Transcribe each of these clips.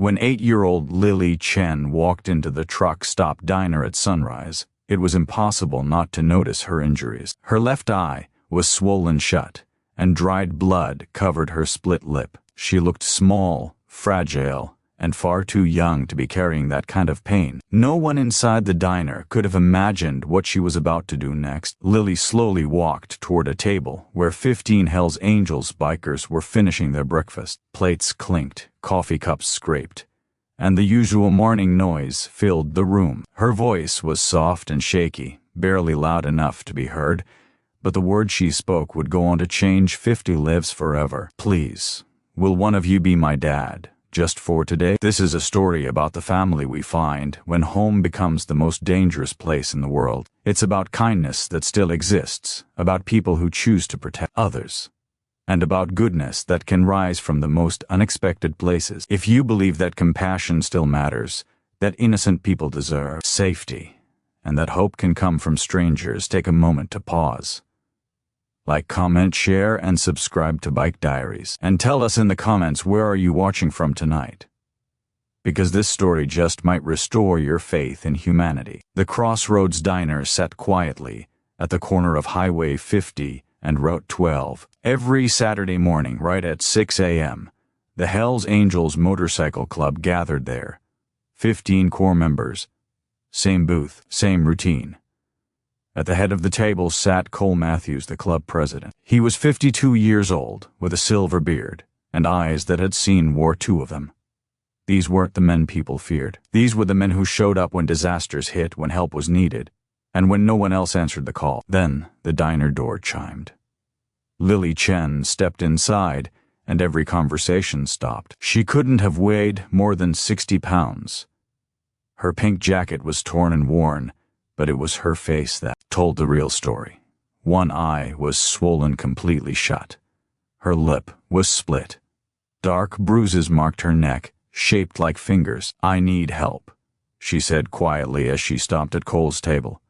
When 8-year-old Lily Chen walked into the truck-stop diner at sunrise, it was impossible not to notice her injuries. Her left eye was swollen shut, and dried blood covered her split lip. She looked small, fragile, and far too young to be carrying that kind of pain. No one inside the diner could have imagined what she was about to do next. Lily slowly walked toward a table where 15 Hells Angels bikers were finishing their breakfast. Plates clinked, coffee cups scraped, and the usual morning noise filled the room. Her voice was soft and shaky, barely loud enough to be heard, but the words she spoke would go on to change 50 lives forever. "Please, will one of you be my dad? Just for today?" This is a story about the family we find when home becomes the most dangerous place in the world. It's about kindness that still exists, about people who choose to protect others, and about goodness that can rise from the most unexpected places. If you believe that compassion still matters, that innocent people deserve safety, and that hope can come from strangers, take a moment to pause. Like, comment, share, and subscribe to Bike Diaries. And tell us in the comments, where are you watching from tonight? Because this story just might restore your faith in humanity. The Crossroads Diner sat quietly at the corner of Highway 50 and Route 12. Every Saturday morning, right at 6 a.m., the Hells Angels Motorcycle Club gathered there. 15 core members. Same booth, same routine. At the head of the table sat Cole Matthews, the club president. He was 52 years old, with a silver beard, and eyes that had seen war, 2 of them. These weren't the men people feared. These were the men who showed up when disasters hit, when help was needed, and when no one else answered the call. Then the diner door chimed. Lily Chen stepped inside, and every conversation stopped. She couldn't have weighed more than 60 pounds. Her pink jacket was torn and worn, but it was her face that told the real story. One eye was swollen completely shut. Her lip was split. Dark bruises marked her neck, shaped like fingers. "I need help," she said quietly as she stopped at Cole's table.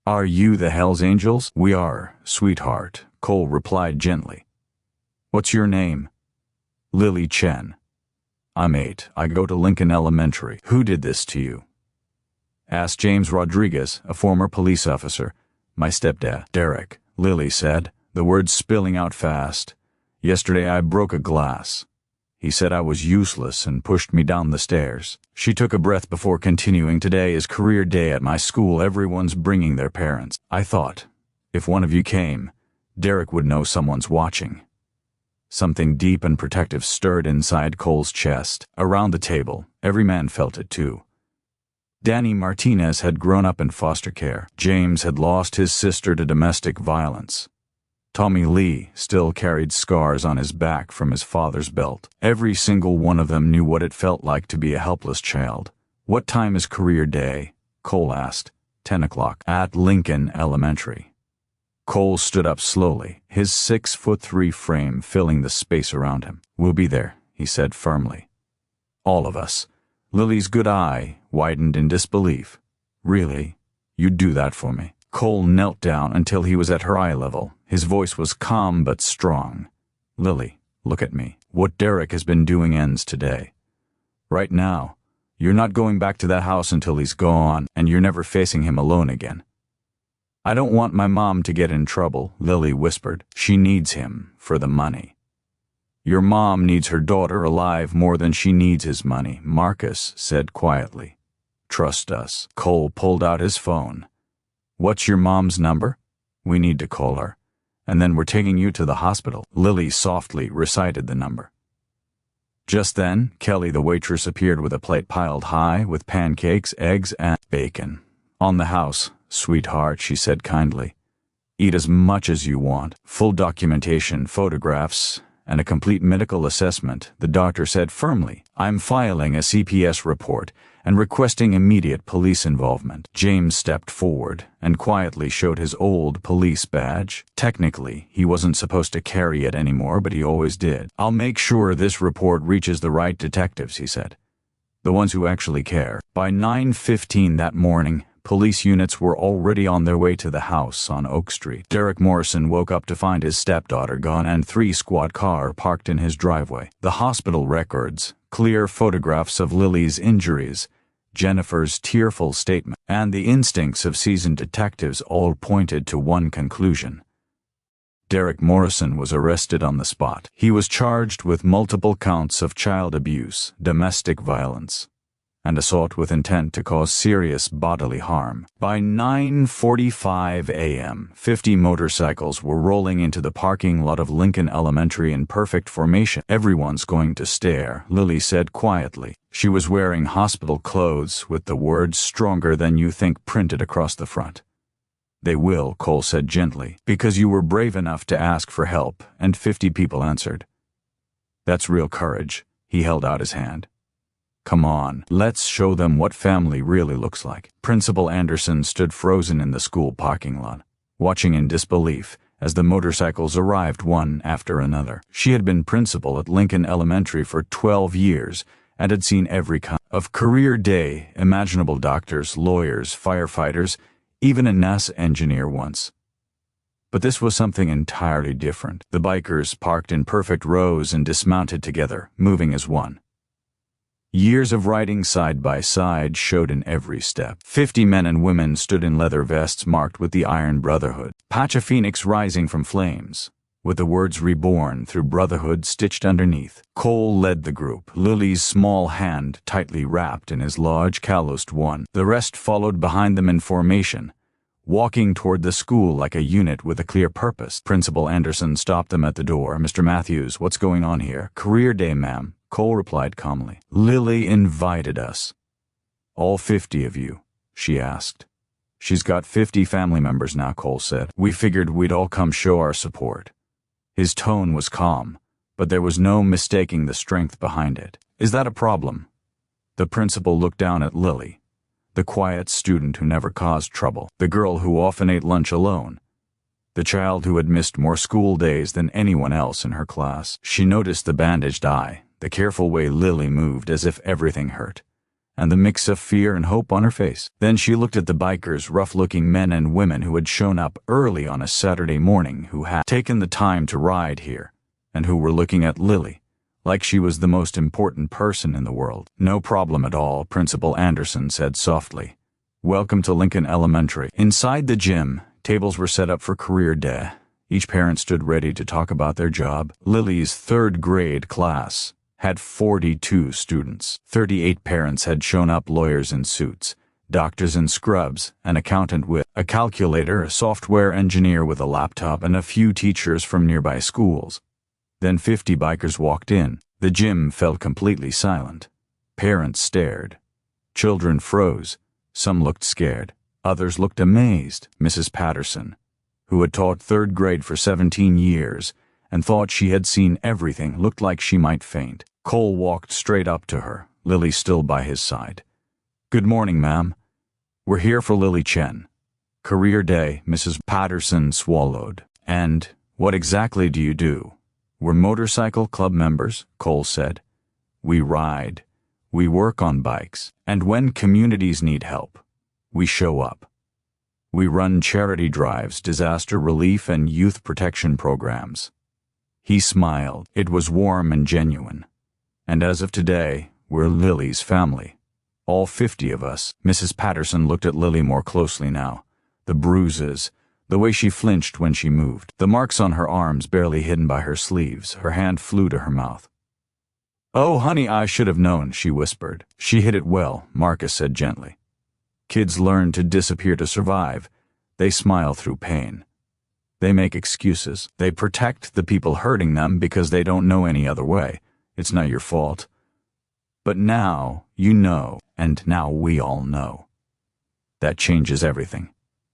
"Are you the Hells Angels?" "We are, sweetheart," Cole replied gently. "What's your name?" "Lily Chen." "I'm 8. I go to Lincoln Elementary." "Who did this to you?" asked James Rodriguez, a former police officer. "My stepdad, Derek," Lily said, the words spilling out fast. "Yesterday I broke a glass. He said I was useless and pushed me down the stairs." She took a breath before continuing. "Today is career day at my school. Everyone's bringing their parents. I thought, if one of you came, Derek would know someone's watching." Something deep and protective stirred inside Cole's chest. Around the table, every man felt it too. Danny Martinez had grown up in foster care. James had lost his sister to domestic violence. Tommy Lee still carried scars on his back from his father's belt. Every single one of them knew what it felt like to be a helpless child. "What time is career day?" Cole asked. 10 o'clock. "At Lincoln Elementary." Cole stood up slowly, his 6'3" frame filling the space around him. "We'll be there," he said firmly. "All of us." Lily's good eye widened in disbelief. "Really? You'd do that for me?" Cole knelt down until he was at her eye level. His voice was calm but strong. "Lily, look at me. What Derek has been doing ends today. Right now, you're not going back to that house until he's gone, and you're never facing him alone again." "I don't want my mom to get in trouble," Lily whispered. "She needs him for the money." "Your mom needs her daughter alive more than she needs his money," Marcus said quietly. "Trust us." Cole pulled out his phone. "What's your mom's number? We need to call her. And then we're taking you to the hospital." Lily softly recited the number. Just then, Kelly the waitress appeared with a plate piled high with pancakes, eggs, and bacon. "On the house, sweetheart," she said kindly. "Eat as much as you want. Full documentation, photographs, and a complete medical assessment," the doctor said firmly. "I'm filing a CPS report and requesting immediate police involvement." James stepped forward and quietly showed his old police badge. Technically, he wasn't supposed to carry it anymore, but he always did. "I'll make sure this report reaches the right detectives," he said. "The ones who actually care." By 9:15 that morning, police units were already on their way to the house on Oak Street. Derek Morrison woke up to find his stepdaughter gone and 3 squad cars parked in his driveway. The hospital records, clear photographs of Lily's injuries, Jennifer's tearful statement, and the instincts of seasoned detectives all pointed to one conclusion. Derek Morrison was arrested on the spot. He was charged with multiple counts of child abuse, domestic violence, and assault with intent to cause serious bodily harm. By 9:45 a.m., 50 motorcycles were rolling into the parking lot of Lincoln Elementary in perfect formation. "Everyone's going to stare," Lily said quietly. She was wearing hospital clothes with the words "stronger than you think" printed across the front. "They will," Cole said gently, "because you were brave enough to ask for help," and 50 people answered. "That's real courage." He held out his hand. "Come on, let's show them what family really looks like." Principal Anderson stood frozen in the school parking lot, watching in disbelief as the motorcycles arrived one after another. She had been principal at Lincoln Elementary for 12 years and had seen every kind of career day imaginable: doctors, lawyers, firefighters, even a NASA engineer once. But this was something entirely different. The bikers parked in perfect rows and dismounted together, moving as one. Years of riding side by side showed in every step. 50 men and women stood in leather vests marked with the Iron Brotherhood, patch a phoenix rising from flames, with the words "Reborn" through Brotherhood stitched underneath. Cole led the group, Lily's small hand tightly wrapped in his large calloused one. The rest followed behind them in formation, walking toward the school like a unit with a clear purpose. Principal Anderson stopped them at the door. "Mr. Matthews, what's going on here?" "Career day, ma'am," Cole replied calmly. "Lily invited us." "All 50 of you?" she asked. "She's got 50 family members now," Cole said. "We figured we'd all come show our support." His tone was calm, but there was no mistaking the strength behind it. "Is that a problem?" The principal looked down at Lily, the quiet student who never caused trouble, the girl who often ate lunch alone, the child who had missed more school days than anyone else in her class. She noticed the bandaged eye, the careful way Lily moved as if everything hurt, and the mix of fear and hope on her face. Then she looked at the bikers, rough-looking men and women who had shown up early on a Saturday morning, who had taken the time to ride here, and who were looking at Lily like she was the most important person in the world. "No problem at all," Principal Anderson said softly. "Welcome to Lincoln Elementary." Inside the gym, tables were set up for career day. Each parent stood ready to talk about their job. Lily's third-grade class had 42 students. 38 parents had shown up, lawyers in suits, doctors in scrubs, an accountant with a calculator, a software engineer with a laptop, and a few teachers from nearby schools. Then 50 bikers walked in. The gym felt completely silent. Parents stared. Children froze. Some looked scared. Others looked amazed. Mrs. Patterson, who had taught third grade for 17 years and thought she had seen everything, looked like she might faint. Cole walked straight up to her, Lily still by his side. "Good morning, ma'am. We're here for Lily Chen." "Career day," Mrs. Patterson swallowed. "And what exactly do you do?" "We're motorcycle club members," Cole said. "We ride. We work on bikes. And when communities need help, we show up. We run charity drives, disaster relief, and youth protection programs." He smiled. It was warm and genuine. "And as of today, we're Lily's family. All 50 of us." Mrs. Patterson looked at Lily more closely now. The bruises, the way she flinched when she moved, the marks on her arms barely hidden by her sleeves. Her hand flew to her mouth. "Oh, honey, I should have known," she whispered. "She hid it well," Marcus said gently. "Kids learn to disappear to survive. They smile through pain. They make excuses. They protect the people hurting them because they don't know any other way. It's not your fault. But now you know, and now we all know. That changes everything."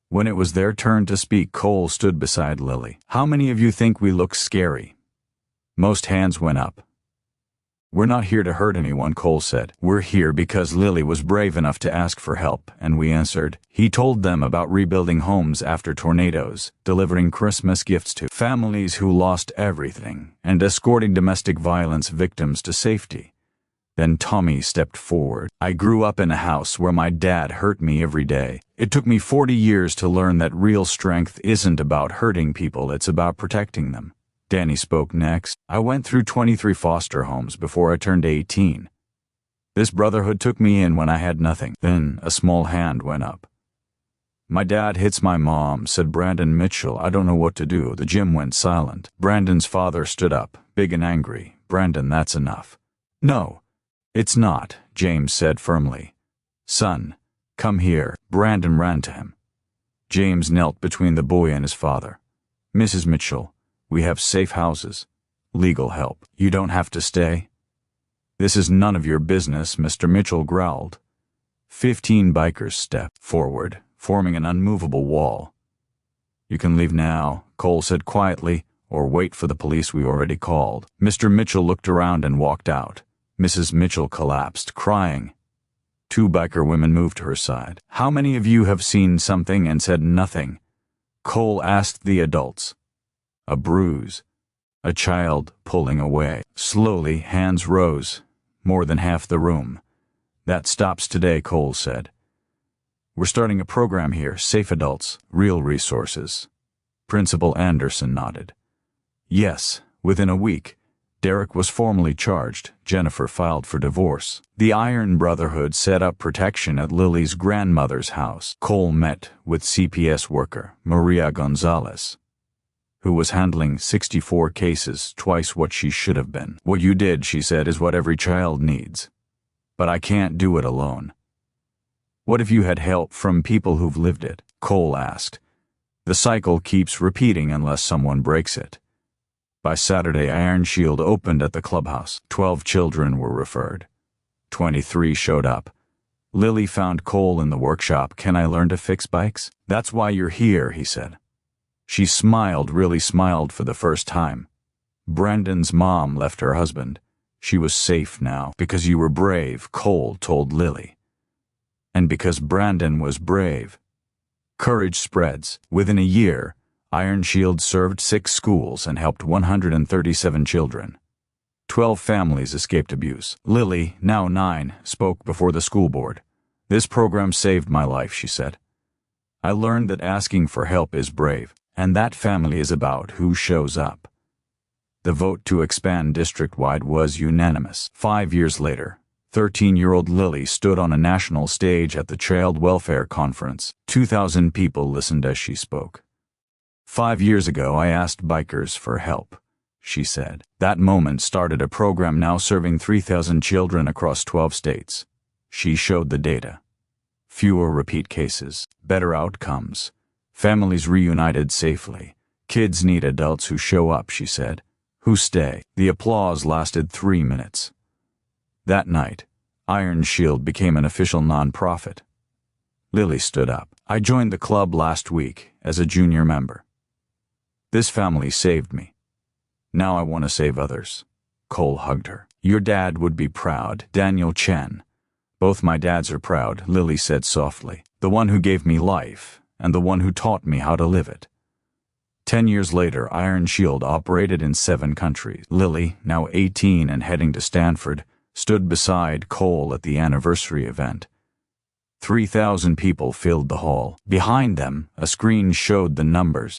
When it was their turn to speak, Cole stood beside Lily. "How many of you think we look scary?" Most hands went up. "We're not here to hurt anyone," Cole said. "We're here because Lily was brave enough to ask for help, and we answered." He told them about rebuilding homes after tornadoes, delivering Christmas gifts to families who lost everything, and escorting domestic violence victims to safety. Then Tommy stepped forward. "I grew up in a house where my dad hurt me every day. It took me 40 years to learn that real strength isn't about hurting people, it's about protecting them. Danny spoke next. I went through 23 foster homes before I turned 18. This brotherhood took me in when I had nothing. Then a small hand went up. My dad hits my mom, said Brandon Mitchell. I don't know what to do. The gym went silent. Brandon's father stood up, big and angry. Brandon, that's enough. No, it's not, James said firmly. Son, come here. Brandon ran to him. James knelt between the boy and his father. Mrs. Mitchell, we have safe houses. Legal help. You don't have to stay. This is none of your business, Mr. Mitchell growled. 15 bikers stepped forward, forming an unmovable wall. You can leave now, Cole said quietly, or wait for the police we already called. Mr. Mitchell looked around and walked out. Mrs. Mitchell collapsed, crying. 2 biker women moved to her side. How many of you have seen something and said nothing? Cole asked the adults. A bruise. A child pulling away. Slowly, hands rose. More than half the room. That stops today, Cole said. We're starting a program here, Safe Adults, Real Resources. Principal Anderson nodded. Yes, within a week. Derek was formally charged. Jennifer filed for divorce. The Iron Brotherhood set up protection at Lily's grandmother's house. Cole met with CPS worker Maria Gonzalez, who was handling 64 cases, twice what she should have been. What you did, she said, is what every child needs. But I can't do it alone. What if you had help from people who've lived it? Cole asked. The cycle keeps repeating unless someone breaks it. By Saturday, Iron Shield opened at the clubhouse. 12 children were referred. 23 showed up. Lily found Cole in the workshop. Can I learn to fix bikes? That's why you're here, he said. She smiled, really smiled for the first time. Brandon's mom left her husband. She was safe now. Because you were brave, Cole told Lily. And because Brandon was brave. Courage spreads. Within a year, Iron Shield served 6 schools and helped 137 children. 12 families escaped abuse. Lily, now 9, spoke before the school board. This program saved my life, she said. I learned that asking for help is brave, and that family is about who shows up. The vote to expand district-wide was unanimous. 5 years later, 13-year-old Lily stood on a national stage at the Child Welfare Conference. 2,000 people listened as she spoke. 5 years ago, I asked bikers for help, she said. That moment started a program now serving 3,000 children across 12 states. She showed the data. Fewer repeat cases, better outcomes, families reunited safely. Kids need adults who show up, she said, who stay. The applause lasted 3 minutes. That night, Iron Shield became an official nonprofit. Lily stood up. I joined the club last week as a junior member. This family saved me. Now I want to save others. Cole hugged her. Your dad would be proud, Daniel Chen. Both my dads are proud, Lily said softly. The one who gave me life, and the one who taught me how to live it. 10 years later, Iron Shield operated in 7 countries. Lily, now 18 and heading to Stanford, stood beside Cole at the anniversary event. 3,000 people filled the hall. Behind them, a screen showed the numbers.